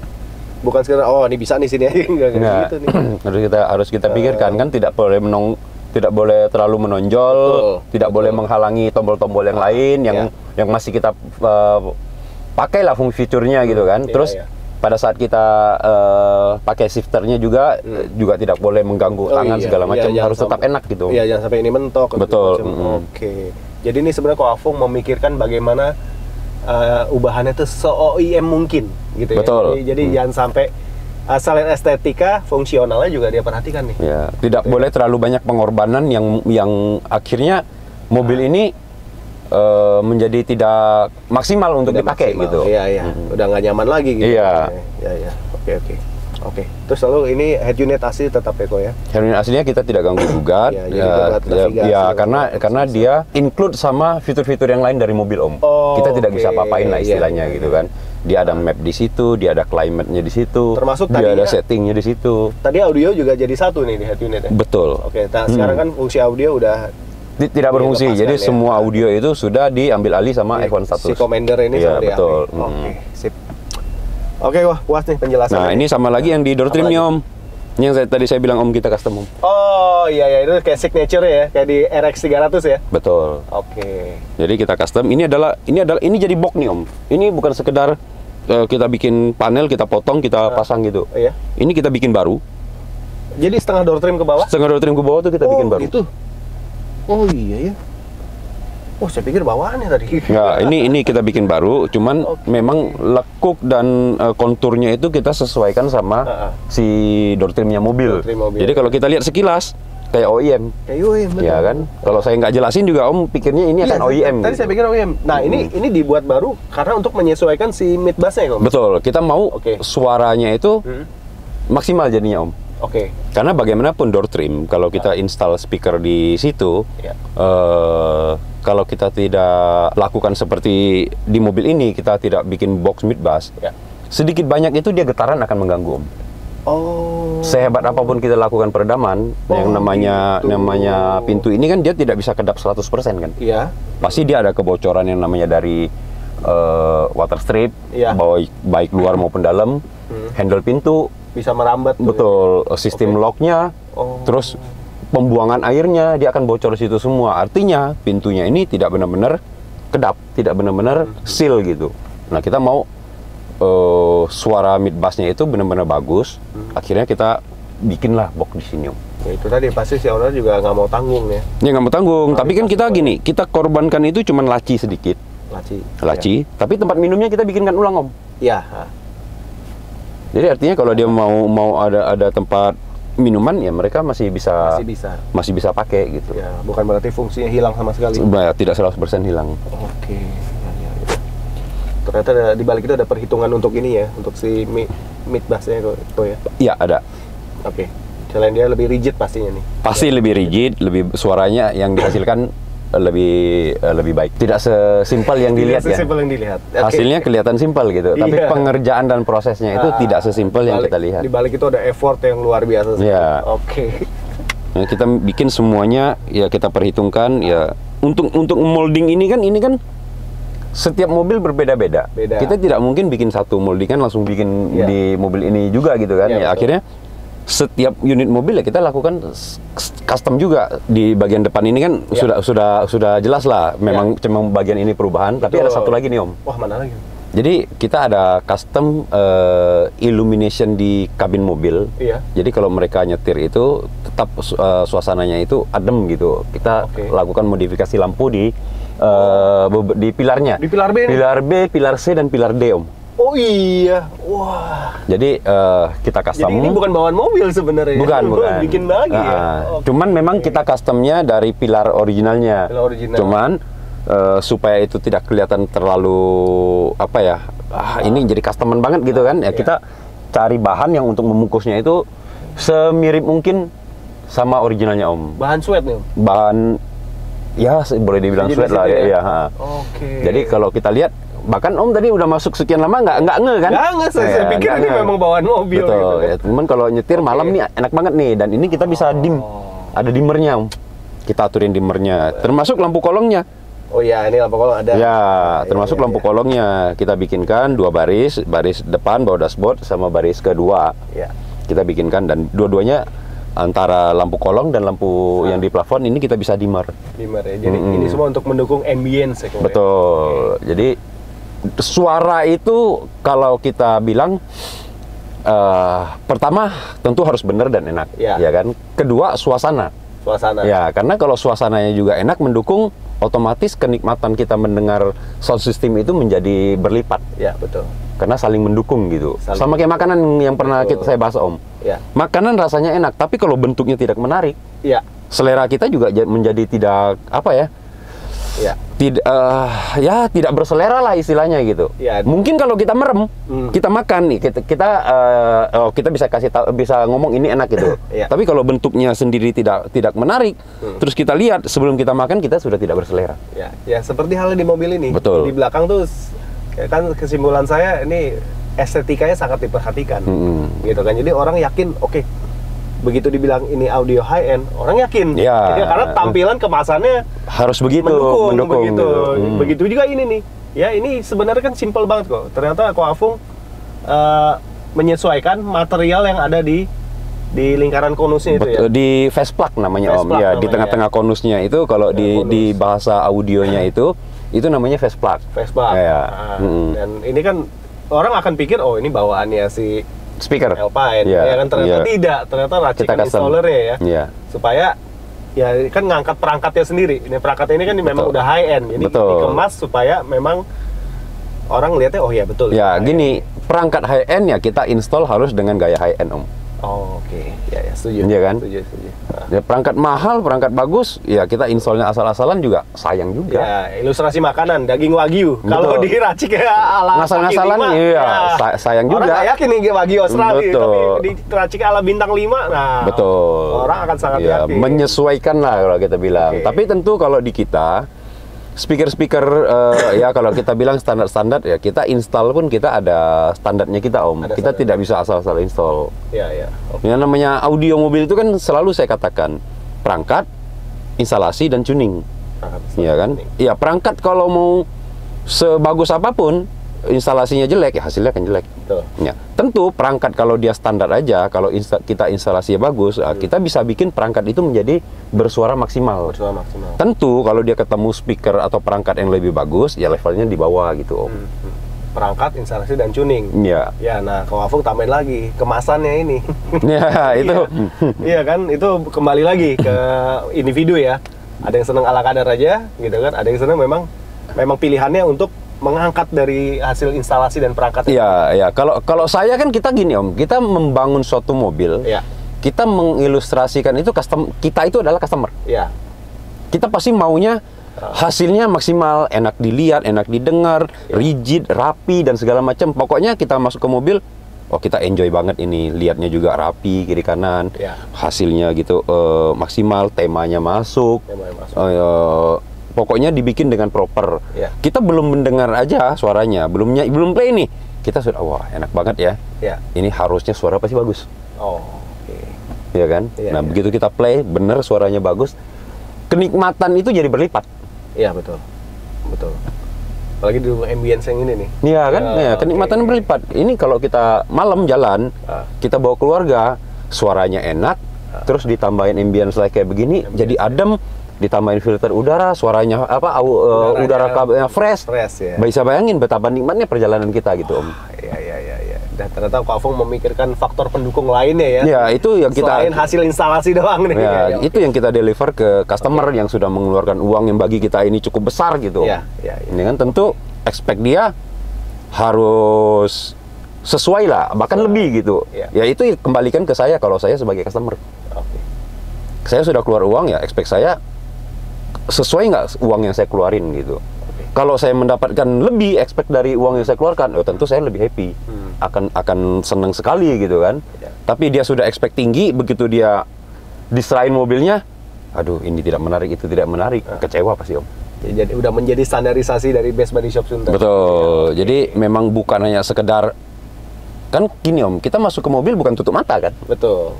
Bukan sekedar oh ini bisa nih sini aja enggak gitu nih. harus kita pikirkan kan tidak boleh terlalu menonjol, tidak boleh menghalangi tombol-tombol yang lain yang masih kita pakailah fungsi fiturnya gitu kan. Terus pada saat kita pakai shifternya juga tidak boleh mengganggu tangan segala macam, harus tetap enak gitu. Iya, jangan sampai ini mentok. Betul. Oke. Jadi ini sebenarnya Koafung memikirkan bagaimana ubahannya itu se-OEM mungkin gitu ya. Betul. Jadi jangan sampai selain estetika, fungsionalnya juga dia perhatikan nih. Ya, tidak boleh terlalu banyak pengorbanan yang akhirnya mobil ini menjadi tidak maksimal untuk dipakai gitu. Iya. Udah nggak nyaman lagi gitu. Iya. Iya. Oke. Terus lalu ini head unit asli tetap Eko ya? Head unit aslinya kita tidak ganggu gugat. Karena dia include sama fitur-fitur yang lain dari mobil Om. Kita tidak bisa apa-apain lah istilahnya gitu kan. Dia ada map di situ, dia ada climate-nya di situ. Termasuk dia ada settingnya di situ. Tadi audio juga jadi satu nih di head unit ya? Betul. Oke, sekarang kan fungsi audio udah tidak berfungsi, jadi semua audio itu sudah diambil alih sama F1 si Commander ini sama dia. Betul. Oke, sip. Oke, wah puas nih penjelasannya. Nah, ini sama lagi yang di door trim nih Om. Ini yang tadi saya bilang Om kita custom Om. Oh iya itu kayak signature ya, kayak di RX 300 ya. Betul. Oke. Jadi kita custom. Ini jadi box nih Om. Ini bukan sekedar kita bikin panel, kita potong, kita pasang gitu. Iya. Ini kita bikin baru. Jadi setengah door trim ke bawah? Setengah door trim ke bawah tuh kita bikin baru. Gitu. Oh iya ya. Oh saya pikir bawaannya tadi. Nggak, ini kita bikin baru, cuman memang lekuk dan konturnya itu kita sesuaikan sama si door trimnya mobil. Jadi kalau kita lihat sekilas kayak OEM. Kayak OEM betul. Ya kan? Kalau saya nggak jelasin juga Om pikirnya ini akan OEM. Tadi saya pikir OEM. Nah ini dibuat baru karena untuk menyesuaikan si mid bass-nya Om. Betul. Kita mau suaranya itu maksimal jadinya Om. Oke. Karena bagaimanapun door trim, kalau kita install speaker di situ, kalau kita tidak lakukan seperti di mobil ini, kita tidak bikin box mid bass, sedikit banyak itu dia getaran akan mengganggu Om. Sehebat apapun kita lakukan peredaman, yang namanya pintu ini kan dia tidak bisa kedap 100% kan? Iya. Pasti dia ada kebocoran yang namanya dari water strip, baik luar maupun dalam, handle pintu. Bisa merambat. Betul, sistem locknya, terus pembuangan airnya dia akan bocor situ semua. Artinya pintunya ini tidak benar-benar kedap, tidak benar-benar seal gitu. Nah kita mau suara mid bassnya itu benar-benar bagus. Akhirnya kita bikinlah box di sini. Ya, itu tadi pasti si owner juga nggak mau tanggung ya. Ya nggak mau tanggung. Tapi kan kita gini, kita korbankan itu cuma laci sedikit. Laci. Tapi tempat minumnya kita bikinkan ulang Om. Iya. Jadi artinya kalau dia mau ada tempat minuman ya mereka masih bisa pakai gitu. Ya, bukan berarti fungsinya hilang sama sekali. Tidak 100% hilang. Oke. Ya. Ternyata di balik itu ada perhitungan untuk ini ya, untuk si mid bass-nya itu ya. Iya, ada. Oke. Selain dia lebih rigid pastinya nih. Pasti lebih rigid, lebih suaranya yang dihasilkan lebih baik. Tidak sesimpel yang dilihat ya. Sesimpel yang dilihat. Hasilnya kelihatan simpel gitu, tapi pengerjaan dan prosesnya itu tidak sesimpel yang kita lihat. Di balik itu ada effort yang luar biasa. Ya. Oke. Nah, kita bikin semuanya ya kita perhitungkan ya. Untuk molding ini kan setiap mobil berbeda-beda. Kita tidak mungkin bikin satu moldingan langsung bikin di mobil ini juga gitu kan. Ya akhirnya setiap unit mobil ya kita lakukan custom juga. Di bagian depan ini kan sudah jelas lah memang cuma bagian ini perubahan. Tapi ada satu lagi nih Om. Wah, mana lagi? Jadi kita ada custom illumination di kabin mobil. Jadi kalau mereka nyetir itu tetap suasananya itu adem gitu. Kita lakukan modifikasi lampu di pilarnya. Di pilar B? Pilar B, pilar C dan pilar D Om. Oh iya, wah. Jadi kita custom. Jadi ini bukan bawaan mobil sebenarnya. Bukan. Bikin lagi ya. Cuman memang kita customnya dari pilar originalnya. Cuman supaya itu tidak kelihatan terlalu ini jadi customan banget gitu kan. Ya kita cari bahan yang untuk membungkusnya itu semirip mungkin sama originalnya Om. Bahan sweat nih Om? Bahan ya boleh dibilang sweat lah ya. Jadi kalau kita lihat, bahkan Om tadi udah masuk sekian lama nggak nge kan? Nggak, saya pikir ini memang bawaan mobil. Betul. Gitu. Ya, cuman kalau nyetir malam nih enak banget nih, dan ini kita bisa dim. Ada dimmernya Om. Kita aturin dimmernya, termasuk lampu kolongnya. Oh iya, ini lampu kolong ada. Ya, termasuk lampu kolongnya. Kita bikinkan 2 baris, baris depan bawah dashboard sama baris kedua. Ya. Kita bikinkan dan dua-duanya antara lampu kolong dan lampu yang di plafon ini kita bisa dimmer. Dimmer ya. Jadi ini semua untuk mendukung ambience ya. Betul. Jadi suara itu kalau kita bilang pertama tentu harus benar dan enak, ya kan. Kedua suasana. Ya, karena kalau suasananya juga enak mendukung, otomatis kenikmatan kita mendengar sound system itu menjadi berlipat. Ya, betul. Karena saling mendukung gitu. Sama kayak makanan yang pernah saya bahas Om. Ya. Makanan rasanya enak, tapi kalau bentuknya tidak menarik, selera kita juga menjadi tidak apa ya? Ya. Tidak berselera lah istilahnya gitu. Ya. Mungkin kalau kita merem, kita makan nih, kita bisa bisa ngomong ini enak gitu. Ya. Tapi kalau bentuknya sendiri tidak menarik, terus kita lihat sebelum kita makan kita sudah tidak berselera. Ya, seperti halnya di mobil ini. Betul. Di belakang tuh kan kesimpulan saya ini estetikanya sangat diperhatikan, gitu kan. Jadi orang yakin, oke. Begitu dibilang ini audio high end, orang yakin. Ya. Karena tampilan kemasannya harus mendukung. Begitu. Begitu juga ini nih. Ya, ini sebenarnya kan simple banget kok. Ternyata Koafung menyesuaikan material yang ada di lingkaran konusnya itu ya. Di face plug namanya Om. Ya, di tengah-tengah konusnya itu kalau di bahasa audionya itu namanya face plug. Face plug. Ya. Dan ini kan orang akan pikir ini bawaannya si speaker Alpine, ya kan, ternyata tidak, ternyata racikan installernya ya, supaya ya kan ngangkat perangkatnya sendiri. Ini perangkatnya ini kan memang udah high end, jadi dikemas supaya memang orang lihatnya oh ya betul. Ya gini, perangkat high end ya kita install harus dengan gaya high end Om. Oh, oke. Ya, setuju. Iya kan? Setuju. Ya, perangkat mahal, perangkat bagus, ya kita installnya asal-asalan juga sayang juga. Ya, ilustrasi makanan, daging wagyu. Kalau diracik ya ala ngasal-ngasalan, sayang juga. Orang nggak yakin nih wagyu Australia, tapi diracik ala bintang 5, nah orang akan sangat yakin. Menyesuaikan lah kalau kita bilang. Tapi tentu kalau di kita, speaker ya kalau kita bilang standar-standar ya kita install pun kita ada standarnya kita Om. Kita tidak bisa asal-asal install. Yang namanya audio mobil itu kan selalu saya katakan perangkat, instalasi dan tuning. Iya kan? Iya, perangkat kalau mau sebagus apapun instalasinya jelek ya hasilnya akan jelek. Ya, tentu perangkat kalau dia standar aja, kalau kita instalasinya bagus, kita bisa bikin perangkat itu menjadi bersuara maksimal. Tentu kalau dia ketemu speaker atau perangkat yang lebih bagus, ya levelnya di bawah gitu Om. Perangkat, instalasi dan tuning. Ya, nah Koafung tambahin lagi kemasannya ini. Ya, itu. Iya kan, itu kembali lagi ke individu ya. Ada yang senang ala kadar aja, gitu kan. Ada yang senang memang pilihannya untuk mengangkat dari hasil instalasi dan perangkat. Iya. Kalau saya kan kita gini Om, kita membangun suatu mobil, kita mengilustrasikan itu kita itu adalah customer. Iya. Kita pasti maunya hasilnya maksimal, enak dilihat, enak didengar, rigid, rapi dan segala macam. Pokoknya kita masuk ke mobil, kita enjoy banget ini, lihatnya juga rapi kiri kanan, hasilnya gitu maksimal, temanya masuk. Pokoknya dibikin dengan proper. Kita belum mendengar aja suaranya, belum play nih. Kita sudah wah enak banget ya. Ini harusnya suara pasti bagus. Iya kan? Nah begitu kita play, bener suaranya bagus, kenikmatan itu jadi berlipat. Iya betul. Apalagi di ambience yang ini nih. Iya kan? Kenikmatan berlipat. Ini kalau kita malam jalan, kita bawa keluarga, suaranya enak, terus ditambahin ambience kayak begini, jadi adem. Ditambahin filter udara, suaranya udara kabelnya fresh. Bisa bayangin betapa nikmatnya perjalanan kita gitu Om. Iya. Dan ternyata Koafung memikirkan faktor pendukung lainnya ya. Ya, itu yang kita selain hasil instalasi doang nih. Ya, itu yang kita deliver ke customer yang sudah mengeluarkan uang yang bagi kita ini cukup besar gitu. Iya. Ini kan tentu expect dia harus sesuai lah, bahkan lebih gitu. Ya itu kembalikan ke saya kalau saya sebagai customer. Saya sudah keluar uang ya, expect saya sesuai nggak uang yang saya keluarin gitu. Kalau saya mendapatkan lebih expect dari uang yang saya keluarkan, tentu saya lebih happy, akan senang sekali gitu kan. Tapi dia sudah expect tinggi, begitu dia diserahin mobilnya, aduh ini tidak menarik, itu tidak menarik, kecewa pasti Om. Jadi udah menjadi standarisasi dari Best Body Shop Sunter. Betul. Jadi memang bukan hanya sekedar kan gini Om, kita masuk ke mobil bukan tutup mata kan. Betul.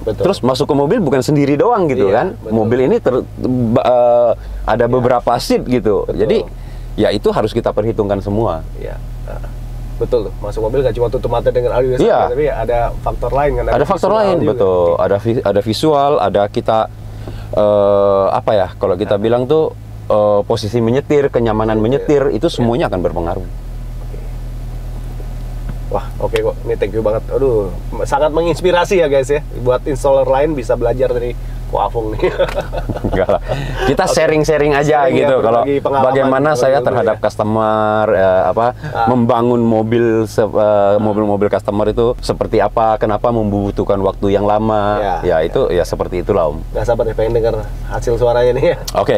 Betul. Terus masuk ke mobil bukan sendiri doang gitu kan. Betul. Mobil ini ada beberapa seat gitu. Betul. Jadi ya itu harus kita perhitungkan semua. Iya. Betul, masuk mobil gak cuma tutup mata dengan audio saja, tapi ada faktor lain kan. Ada faktor lain, juga. Betul. Ada visual, ada kita apa ya? Kalau kita bilang tuh posisi menyetir, kenyamanan menyetir, itu semuanya akan berpengaruh. Wah, oke kok. Ini thank you banget. Aduh, sangat menginspirasi ya guys ya. Buat installer lain bisa belajar dari Ko Afung nih. Enggak lah. Kita sharing-sharing aja gitu. Kalau bagaimana saya terhadap customer, membangun mobil-mobil customer itu seperti apa, kenapa membutuhkan waktu yang lama. Ya itu ya seperti itulah Om. Nggak sabar nih, pengen dengar hasil suaranya nih ya. Oke.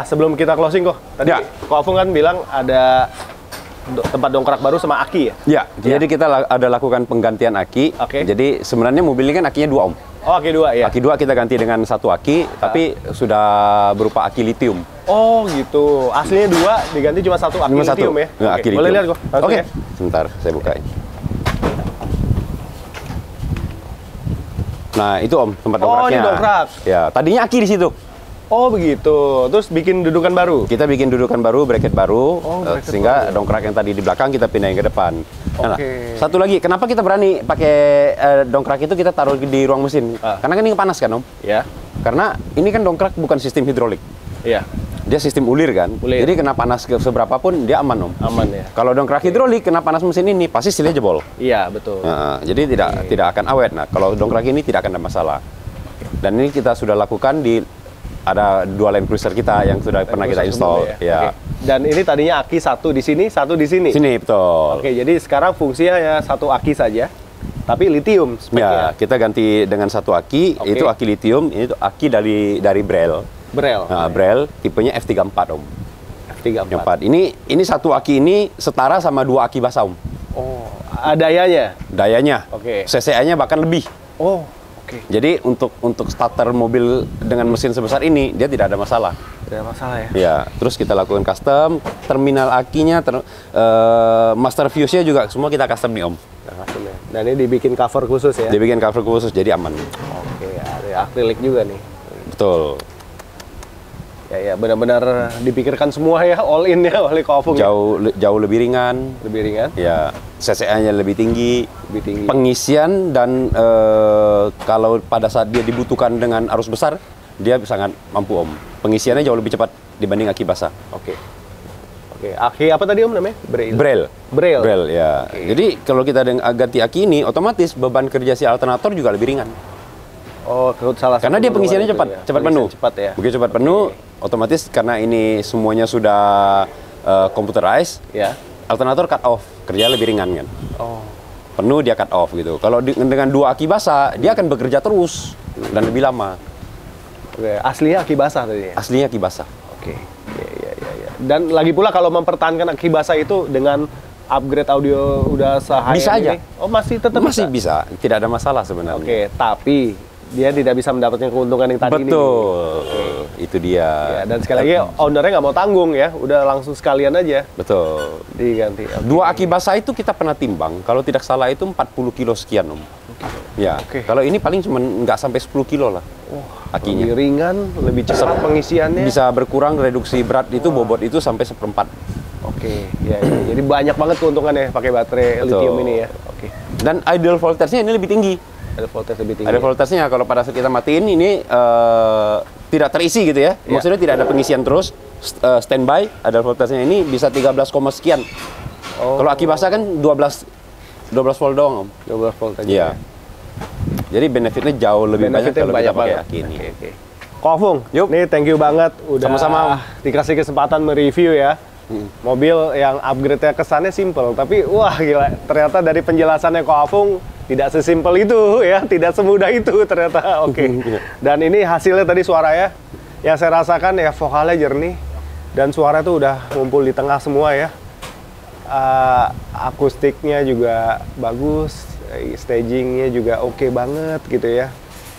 Sebelum kita closing kok, tadi Ko Afung kan bilang ada tempat dongkrak baru sama aki ya? Ya, jadi kita ada lakukan penggantian aki. Jadi sebenarnya mobil ini kan akinya 2 Om. Oh, aki 2 ya? Aki 2 kita ganti dengan 1 aki, tapi sudah berupa aki litium. Oh gitu, aslinya 2 diganti cuma 1 aki litium ya? Aki litium. Boleh lihat kok? Oke, sebentar saya bukain. Nah itu Om, tempat dongkraknya. Oh, ini dongkrak? Ya, tadinya aki di situ. Oh begitu, terus bikin dudukan baru? Kita bikin dudukan baru, bracket baru, sehingga dongkrak yang tadi di belakang kita pindahin ke depan. Nah, satu lagi, kenapa kita berani pakai dongkrak itu kita taruh di ruang mesin? Karena kan ini panas kan Om? Ya. Karena ini kan dongkrak bukan sistem hidrolik. Iya. Dia sistem ulir kan? Ulir. Jadi kena panas seberapa pun dia aman Om. Aman ya. Kalau dongkrak hidrolik kena panas mesin ini pasti silnya jebol. Iya betul. Jadi tidak akan awet. Nah kalau dongkrak ini tidak akan ada masalah. Dan ini kita sudah lakukan ada 2 Land Cruiser kita yang sudah pernah kita install. Ya. Dan ini tadinya aki 1 di sini, 1 di sini. Sini betul. Oke, jadi sekarang fungsinya ya 1 aki saja, tapi litium speknya. Ya, kita ganti dengan 1 aki, itu aki litium, ini aki dari Brel. Brel. Nah, Brel tipenya F34 Om. F34. Ini 1 aki ini setara sama 2 aki basah Om. Oh, dayanya? Dayanya. CCA-nya bahkan lebih. Oh. Jadi untuk starter mobil dengan mesin sebesar ini dia tidak ada masalah. Tidak ada masalah ya. Ya, terus kita lakukan custom, terminal akinya, master fuse-nya juga semua kita custom nih Om. Custom ya. Dan ini dibikin cover khusus ya. Dibikin cover khusus jadi aman. Oke, ada akrilik juga nih. Betul. Ya benar-benar dipikirkan semua ya, all in ya oleh Ko Afung. Jauh lebih ringan. Lebih ringan. Ya, CCA-nya lebih tinggi. Lebih tinggi. Pengisian dan kalau pada saat dia dibutuhkan dengan arus besar, dia sangat mampu Om. Pengisiannya jauh lebih cepat dibanding aki basah. Oke, aki apa tadi Om namanya? Brel ya. Jadi kalau kita ganti aki ini, otomatis beban kerja si alternator juga lebih ringan. Oh, salah. Karena dia pengisiannya cepat penuh. Cepat ya. Begitu cepat penuh, otomatis karena ini semuanya sudah computerized, alternator cut off, kerja lebih ringan kan. Oh. penuh dia cut off gitu. Kalau dengan 2 aki basah, dia akan bekerja terus dan lebih lama. Oke, aslinya aki basah tadi ya? Aslinya aki basah. Oke, ya. Dan lagi pula kalau mempertahankan aki basah itu dengan upgrade audio udah sehari bisa aja. ini, oh masih tetap masih bisa, tidak ada masalah sebenarnya. Oke, tapi dia tidak bisa mendapatkan keuntungan yang tadi ini. Betul, itu dia. Ya, dan sekali lagi ownernya nggak mau tanggung ya, udah langsung sekalian aja. Betul. Diganti. Okay. 2 aki basah itu kita pernah timbang, kalau tidak salah itu 40 kilo sekian, Om. Ya, kalau ini paling cuma nggak sampai 10 kilo lah. Akinya. Lebih ringan, lebih cepat pengisiannya. Bisa berkurang reduksi berat itu, bobot itu sampai 1/4. Oke, ya. Jadi banyak banget keuntungannya pakai baterai lithium ini ya. Oke. Dan idle voltage-nya ini lebih tinggi. Idle voltage lebih tinggi. Idle voltage-nya kalau pada saat kita matiin ini tidak terisi gitu ya. Maksudnya tidak ada pengisian terus, standby. Idle voltage-nya ini bisa 13, sekian. Kalau aki basah kan 12 volt doang, Om. 12 volt aja. Iya. Jadi benefitnya jauh lebih banyak kalau kita pakai aki ini. Oke. Ko Afung, nih thank you banget udah sama-sama dikasih kesempatan mereview ya. Mobil yang upgrade-nya kesannya simple, tapi wah gila, ternyata dari penjelasannya Ko Afung tidak sesimpel itu ya, tidak semudah itu ternyata. Oke. Dan ini hasilnya tadi suaranya yang saya rasakan ya, vokalnya jernih dan suara itu udah ngumpul di tengah semua ya. Akustiknya juga bagus, stagingnya juga oke banget gitu ya.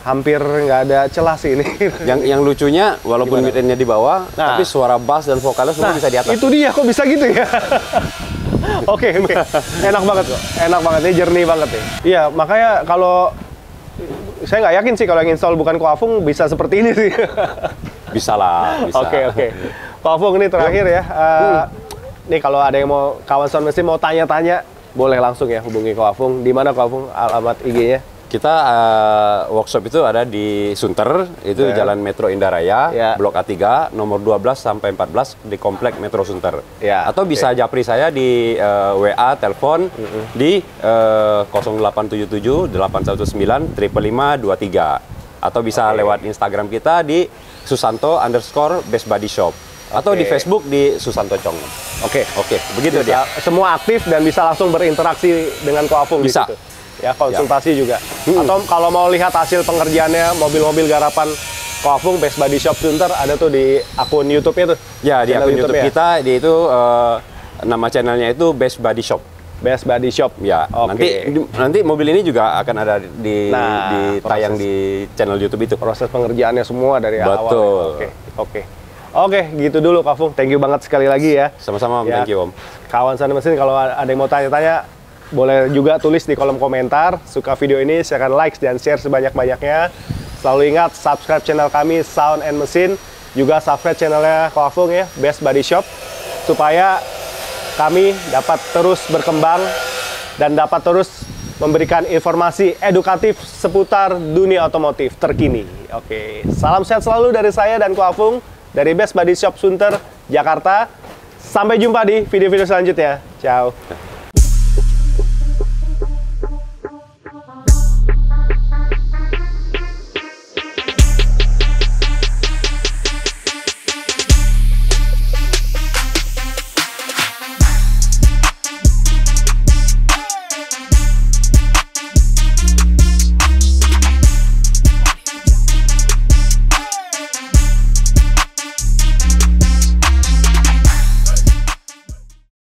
Hampir nggak ada celah sih ini. Yang lucunya, walaupun mid-end-nya di bawah, tapi suara bass dan vokalnya semua bisa di atas. Itu dia, kok bisa gitu ya? Oke. Enak banget kok. Enak banget, ini jernih banget ya. Iya, makanya kalau saya nggak yakin sih kalau yang install bukan Ko Afung bisa seperti ini sih. Bisa lah, bisa. Oke. Ko Afung ini terakhir ya. Nih kalau ada yang mau kawan sound mesin mau tanya-tanya, boleh langsung ya hubungi Ko Afung. Di mana Ko Afung alamat IG-nya? Kita workshop itu ada di Sunter, itu Jalan Metro Indah Raya, Blok A3, nomor 12 sampai 14 di Komplek Metro Sunter. Atau bisa japri saya di WA, telepon di 0877 819 55523. Atau bisa lewat Instagram kita di Susanto_Best Body Shop. Atau di Facebook di Susanto Chong. Oke, begitu dia. Semua aktif dan bisa langsung berinteraksi dengan Ko Afung bisa. di situ. Ya, konsultasi juga. Atau kalau mau lihat hasil pengerjaannya mobil-mobil garapan Ko Afung Best Body Shop Sunter, ada tuh di akun YouTube-nya tuh. Ya, di akun YouTube kita, di itu nama channelnya itu Best Body Shop. Best Body Shop. Ya, nanti mobil ini juga akan ada tayang di channel YouTube itu. Proses pengerjaannya semua dari awal. Betul. Oke, gitu dulu Ko Afung. Thank you banget sekali lagi ya. Sama-sama, thank you Om. Kawan sound mesin, kalau ada yang mau tanya-tanya, boleh juga tulis di kolom komentar. Suka video ini, silahkan like dan share sebanyak-banyaknya. Selalu ingat, subscribe channel kami Sound and Mesin. Juga subscribe channelnya Ko Afung ya, Best Body Shop. Supaya kami dapat terus berkembang dan dapat terus memberikan informasi edukatif seputar dunia otomotif terkini. Oke, salam sehat selalu dari saya dan Ko Afung dari Best Body Shop Sunter, Jakarta. Sampai jumpa di video-video selanjutnya. Ciao.